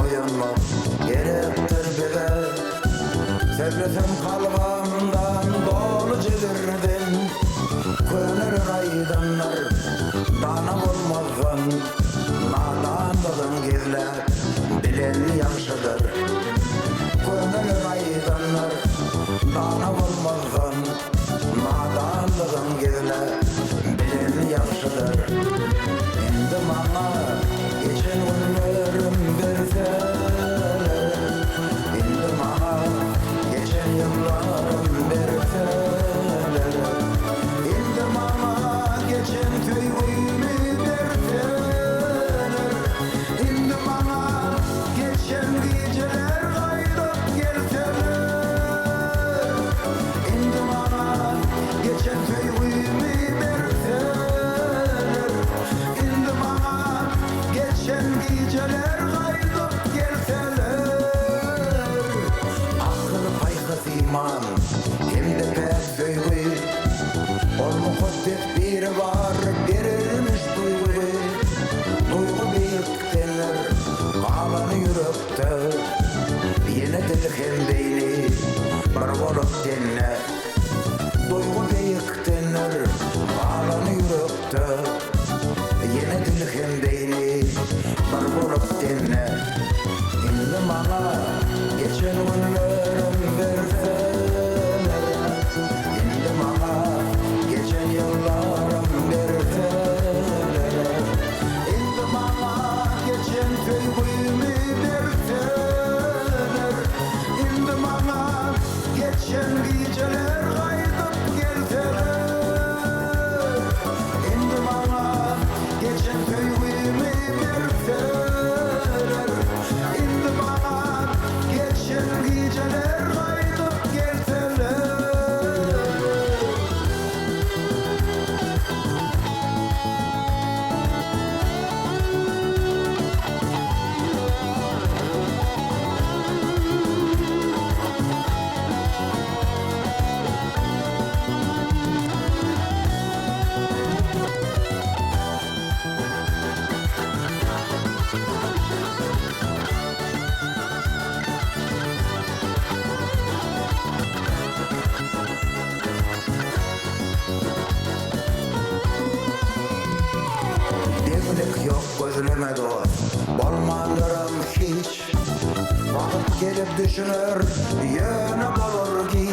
Oyunmak gerektir bile. Sevlesim kalbimden dolu çevirdim. Könül aydınlar dana olmazsan, nadanlığın gizle bilen yaxşıdır. Könül aydınlar dana olmazsan, nadanlığın gizle bilen yaxşıdır. Endi bana geçen günlerim berseler, endi bana geçen yıllarım berseler, endi bana geçen tüygümü berseler, endi bana geçen geceler kaydıp gelseler, endi bana geçen tüygümü berseler, endi bana geçen geceler kaydıp gelseler. Akıl paykası iman hem de pek söylü, ol muhabbet biri var verilmiş duygu. Duygu büyük denir kalanı yürekte, yine dedik hem beyni bir olup dinle. Duygu büyük denir kalanı yürekte, yine dedik hem beyni bir olup dinle. Endi bana geçen günlerim verseler, endi bana geçen yıllarım verseler, endi bana geçen tüygümü verseler, endi bana geçen geceler kaydıp gelseler, endi bana geçen tüygümü verseler, endi bana geçen geceler kaydıp gelseler. Devlik yok gözleme dost, bolmanlarım hiç. Vakit gelip düşünür, yönü bulur ki